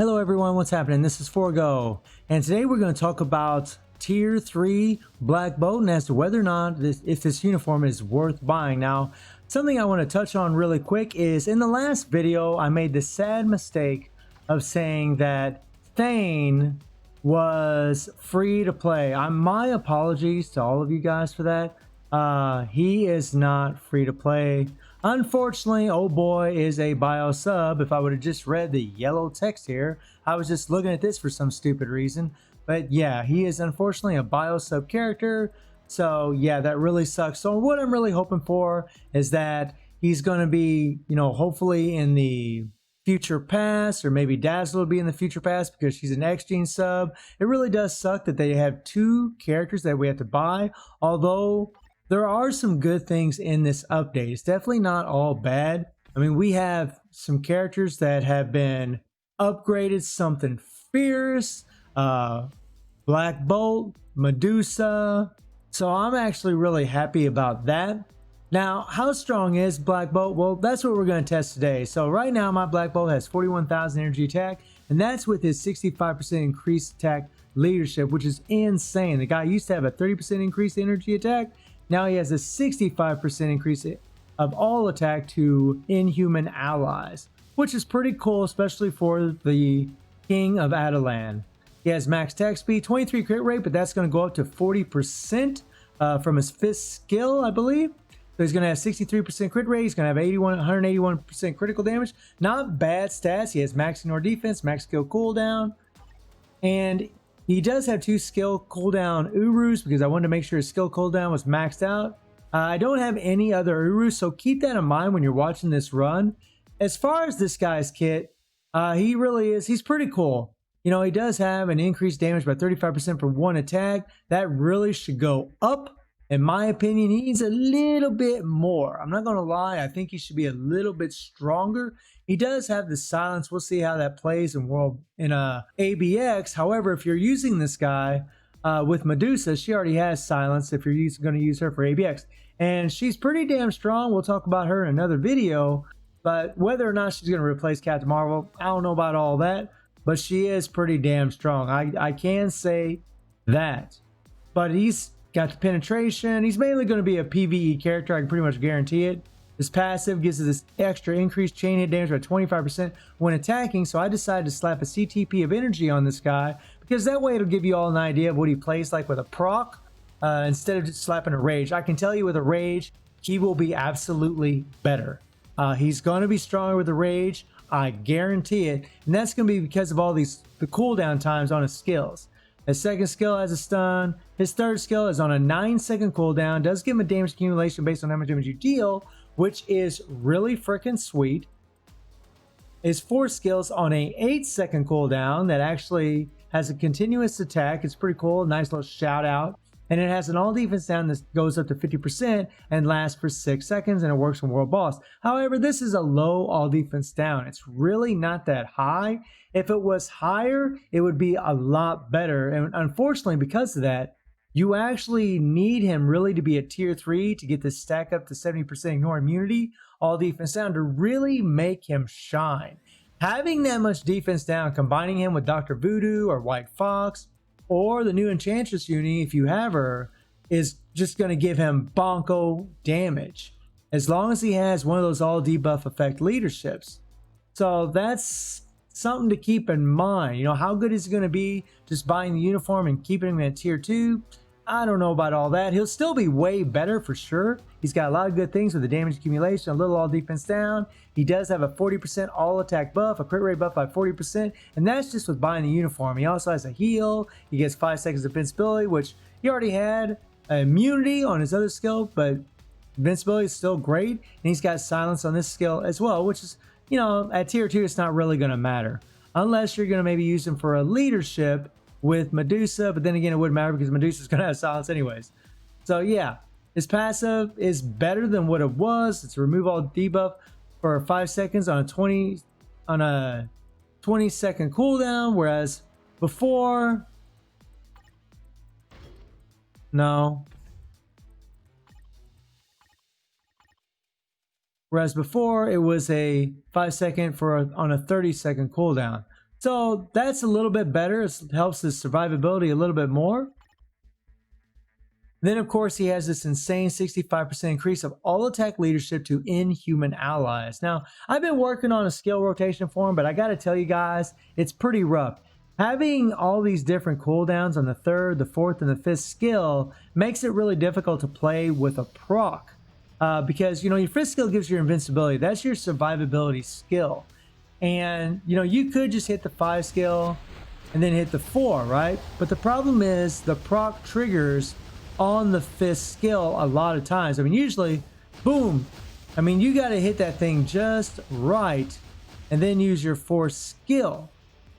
Hello everyone, what's happening? This is Forgo, and today we're going to talk about Tier 3 Black Bolt and as to whether or not if this uniform is worth buying. Now, something I want to touch on really quick is in the last video I made the sad mistake of saying that Thane was free to play. My apologies to all of you guys for that. He is not free to play. Unfortunately, oh boy is a bio sub. If I would have just read the yellow text here, I was just looking at this for some stupid reason. But yeah, he is unfortunately a bio sub character. So yeah, that really sucks. So what I'm really hoping for is that he's going to be, hopefully in the future past, or maybe Dazzle will be in the future past because she's an X-Gene sub. It really does suck that they have two characters that we have to buy, although there are some good things in this update. It's definitely not all bad. I mean, we have some characters that have been upgraded, something fierce, Black Bolt, Medusa. So I'm actually really happy about that. Now, how strong is Black Bolt? Well, that's what we're going to test today. So right now, my Black Bolt has 41,000 energy attack, and that's with his 65% increased attack leadership, which is insane. The guy used to have a 30% increased energy attack. Now he has a 65% increase of all attack to inhuman allies, which is pretty cool, especially for the King of Adelan. He has max attack speed, 23 crit rate, but that's going to go up to 40% from his 5th skill, I believe. So he's going to have 63% crit rate. He's going to have 181% critical damage. Not bad stats. He has max ignore defense, max skill cooldown, and he does have 2 skill cooldown Urus because I wanted to make sure his skill cooldown was maxed out. I don't have any other Urus, so keep that in mind when you're watching this run. As far as this guy's kit, he really is. He's pretty cool. He does have an increased damage by 35% for one attack. That really should go up. In my opinion, he needs a little bit more. I'm not going to lie. I think he should be a little bit stronger. He does have the silence. We'll see how that plays in ABX. However, if you're using this guy with Medusa, she already has silence if you're going to use her for ABX. And she's pretty damn strong. We'll talk about her in another video. But whether or not she's going to replace Captain Marvel, I don't know about all that. But she is pretty damn strong. I can say that. But he's got the penetration. He's mainly going to be a PvE character. I can pretty much guarantee it. His passive gives us this extra increased chain hit damage by 25% when attacking. So I decided to slap a CTP of energy on this guy because that way it'll give you all an idea of what he plays like with a proc instead of just slapping a rage. I can tell you with a rage, he will be absolutely better. He's going to be stronger with a rage. I guarantee it. And that's going to be because of all the cooldown times on his skills. His second skill has a stun. His third skill is on a 9-second cooldown. Does give him a damage accumulation based on how much damage you deal, which is really freaking sweet. His fourth skill is on a 8-second cooldown that actually has a continuous attack. It's pretty cool. Nice little shout out. And it has an all defense down that goes up to 50% and lasts for 6 seconds, and it works on world boss. However, this is a low all defense down. It's really not that high. If it was higher, it would be a lot better. And unfortunately, because of that, you actually need him really to be a tier 3 to get this stack up to 70% ignore immunity, all defense down, to really make him shine. Having that much defense down, combining him with Dr. Voodoo or White Fox, or the new Enchantress Uni, if you have her, is just going to give him bonko damage. As long as he has one of those all debuff effect leaderships. So that's something to keep in mind. How good is he going to be just buying the uniform and keeping him at tier 2? I don't know about all that. He'll still be way better for sure. He's got a lot of good things with the damage accumulation, a little all defense down. He does have a 40% all attack buff, a crit rate buff by 40%, and that's just with buying the uniform. He also has a heal. He gets 5 seconds of invincibility, which he already had immunity on his other skill, but invincibility is still great. And he's got silence on this skill as well, which is, at tier 2, it's not really going to matter. Unless you're going to maybe use him for a leadership with Medusa, but then again, it wouldn't matter because Medusa's going to have silence anyways. So yeah, his passive is better than what it was. It's remove all debuff for 5 seconds on a 20-second cooldown, whereas before, no. Whereas before it was a 5 second on a 30-second cooldown. So that's a little bit better. It helps his survivability a little bit more. Then, of course, he has this insane 65% increase of all attack leadership to inhuman allies. Now, I've been working on a skill rotation for him, but I got to tell you guys, it's pretty rough. Having all these different cooldowns on the 3rd, the 4th, and the 5th skill makes it really difficult to play with a proc. Because, your 5th skill gives you your invincibility. That's your survivability skill. And, you could just hit the 5 skill and then hit the 4, right? But the problem is the proc triggers on the 5th skill a lot of times. I mean, usually, boom. I mean, you got to hit that thing just right and then use your 4th skill,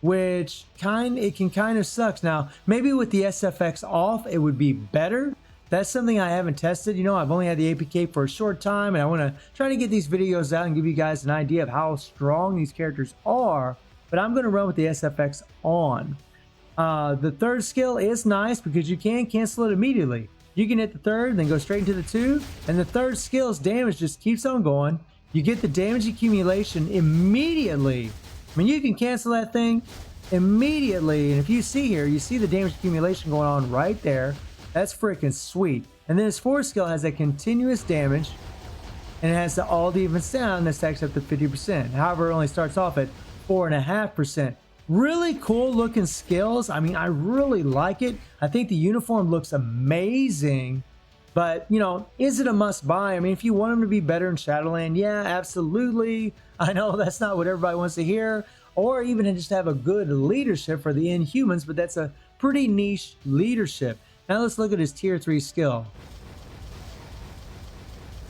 which it can kind of sucks. Now, maybe with the SFX off, it would be better. That's something I haven't tested. I've only had the APK for a short time, and I want to try to get these videos out and give you guys an idea of how strong these characters are, but I'm going to run with the SFX on. The 3rd skill is nice because you can cancel it immediately. You can hit the 3rd, then go straight into the 2, and the 3rd skill's damage just keeps on going. You get the damage accumulation immediately. I mean, you can cancel that thing immediately, and if you see here, you see the damage accumulation going on right there. That's freaking sweet. And then his 4th skill has that continuous damage, and it has the all defense down that stacks up to 50%. However, it only starts off at 4.5%. Really cool looking skills. I mean, I really like it. I think the uniform looks amazing, but is it a must buy? I mean, if you want him to be better in Shadowland, yeah, absolutely. I know that's not what everybody wants to hear, or even just have a good leadership for the Inhumans, but that's a pretty niche leadership. Now let's look at his tier 3 skill.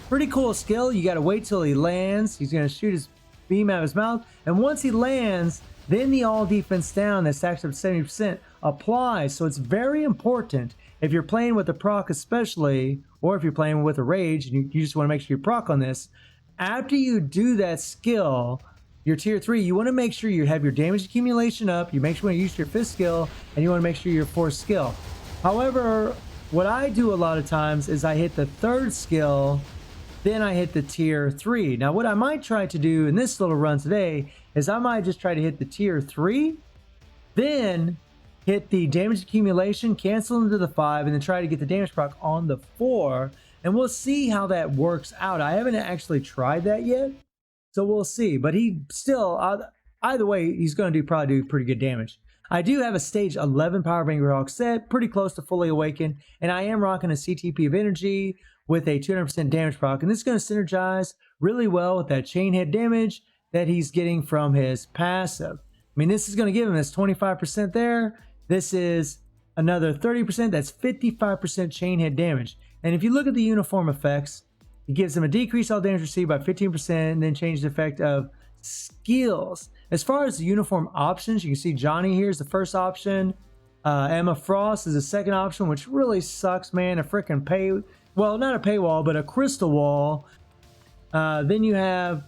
Pretty cool skill. You got to wait till he lands. He's going to shoot his beam out of his mouth, and once he lands, then the all defense down that stacks up to 70% applies. So it's very important if you're playing with a proc especially, or if you're playing with a rage and you just want to make sure you proc on this. After you do that skill, your tier 3, you want to make sure you have your damage accumulation up, you make sure you use your 5th skill, and you want to make sure your 4th skill. However, what I do a lot of times is I hit the 3rd skill, then I hit the tier 3. Now what I might try to do in this little run today is I might just try to hit the tier 3, then hit the damage accumulation, cancel into the 5, and then try to get the damage proc on the 4, and we'll see how that works out. I haven't actually tried that yet, so we'll see. But he still, either way, he's going to probably do pretty good damage. I do have a stage 11 Power of Angry Hawk set, pretty close to fully awakened, and I am rocking a CTP of Energy with a 200% damage proc, and this is going to synergize really well with that chain head damage that he's getting from his passive. I mean, this is going to give him this 25% there. This is another 30%. That's 55% chain head damage. And if you look at the uniform effects, it gives him a decrease all damage received by 15%, and then change the effect of skills. As far as the uniform options, you can see Johnny here is the first option. Emma Frost is the second option, which really sucks, man. A freaking well, not a paywall, but a crystal wall. Then you have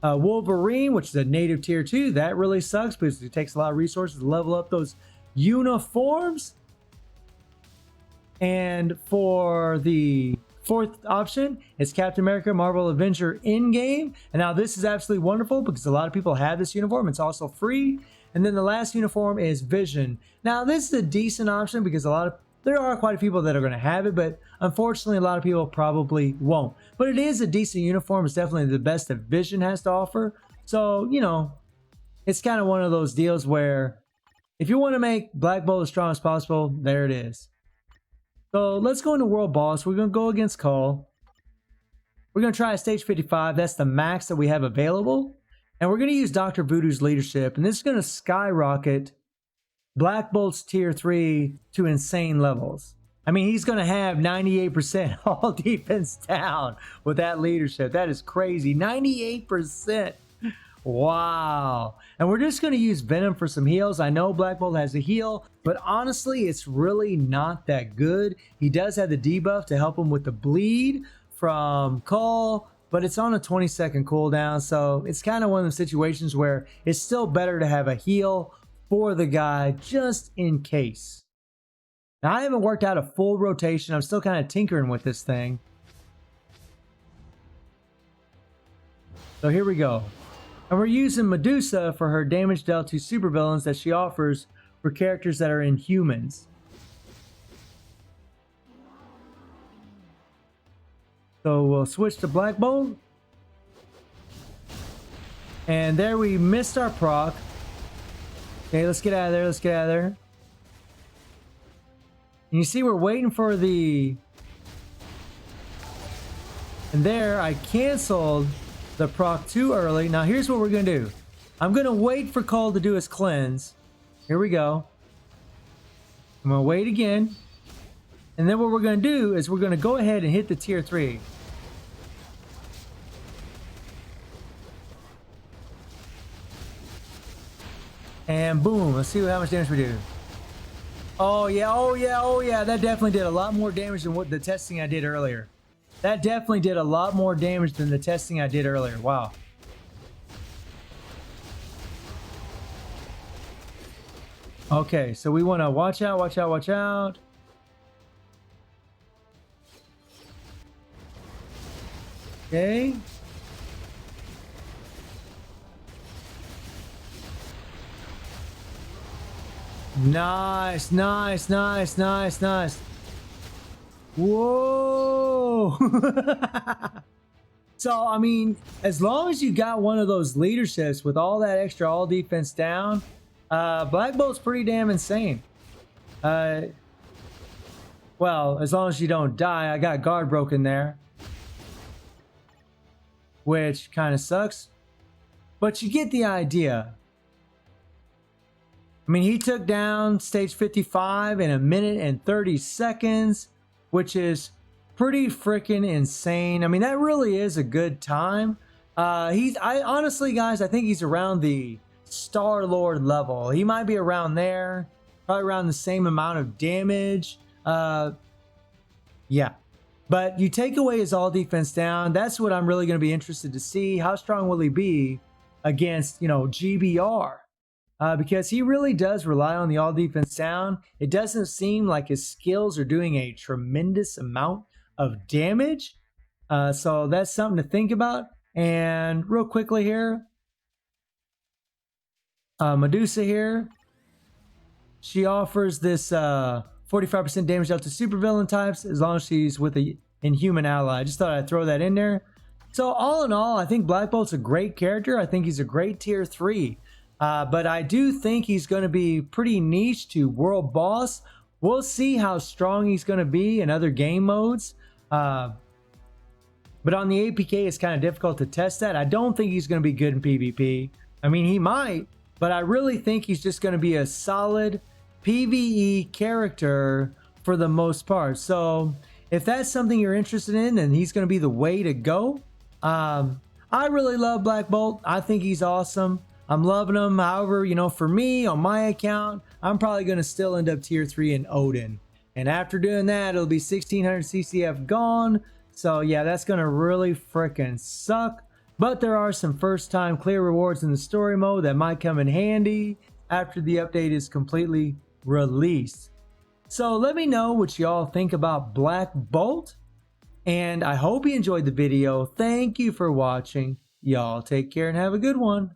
Wolverine, which is a native tier 2. That really sucks because it takes a lot of resources to level up those uniforms. And for the 4th option, it's Captain America Marvel Avenger in-game. And now this is absolutely wonderful because a lot of people have this uniform. It's also free. And then the last uniform is Vision. Now this is a decent option because there are quite a few people that are going to have it, but unfortunately a lot of people probably won't. But it is a decent uniform. It's definitely the best that Vision has to offer. So, it's kind of one of those deals where if you want to make Black Bolt as strong as possible, there it is. So let's go into World Boss. We're going to go against Cole. We're going to try a stage 55. That's the max that we have available. And we're going to use Dr. Voodoo's leadership. And this is going to skyrocket Black Bolt's tier 3 to insane levels. I mean, he's going to have 98% all defense down with that leadership. That is crazy. 98%. Wow. And we're just going to use Venom for some heals. I know Black Bolt has a heal, but honestly, it's really not that good. He does have the debuff to help him with the bleed from Cole, but it's on a 20-second cooldown. So it's kind of one of those situations where it's still better to have a heal for the guy just in case. Now, I haven't worked out a full rotation. I'm still kind of tinkering with this thing. So here we go. And we're using Medusa for her damage dealt to supervillains that she offers for characters that are Inhumans. So we'll switch to Black Bolt. And there we missed our proc. Okay, let's get out of there. Let's get out of there. And you see we're waiting for the... And there I canceled the proc too early. Now here's what we're going to do. I'm going to wait for Cole to do his cleanse. Here we go. I'm going to wait again. And then what we're going to do is we're going to go ahead and hit the tier 3. And boom, let's see how much damage we do. Oh yeah, oh yeah, oh yeah. That definitely did a lot more damage than what the testing I did earlier. That definitely did a lot more damage than the testing I did earlier. Wow. Okay, so we want to watch out, watch out, watch out. Okay. Nice, nice, nice, nice, nice. Whoa. So, I mean, as long as you got one of those leaderships with all that extra all defense down, Black Bolt's pretty damn insane. Well, as long as you don't die. I got guard broken there, which kind of sucks, but you get the idea. I mean, he took down stage 55 in 1 minute and 30 seconds, which is pretty freaking insane. I mean, that really is a good time. I honestly, guys, I think he's around the Star-Lord level. He might be around there, probably around the same amount of damage. Yeah. But you take away his all defense down. That's what I'm really going to be interested to see. How strong will he be against, you know, GBR? Because he really does rely on the all defense down. It doesn't seem like his skills are doing a tremendous amount of damage. So that's something to think about. And real quickly here, Medusa here, she offers this 45% damage out to supervillain types as long as she's with an Inhuman ally. I just thought I'd throw that in there. So all in all, I think Black Bolt's a great character. I think he's a great tier 3. But I do think he's going to be pretty niche to World Boss. We'll see how strong he's going to be in other game modes. But on the APK, it's kind of difficult to test that. I don't think he's going to be good in PvP. I mean, he might, but I really think he's just going to be a solid PvE character for the most part. So if that's something you're interested in, then he's going to be the way to go. I really love Black Bolt. I think he's awesome. I'm loving him. However, you know, for me, on my account, I'm probably going to still end up tier 3 in Odin. And after doing that, it'll be 1600 CCF gone. So yeah, that's going to really freaking suck. But there are some first time clear rewards in the story mode that might come in handy after the update is completely released. So let me know what y'all think about Black Bolt. And I hope you enjoyed the video. Thank you for watching. Y'all take care and have a good one.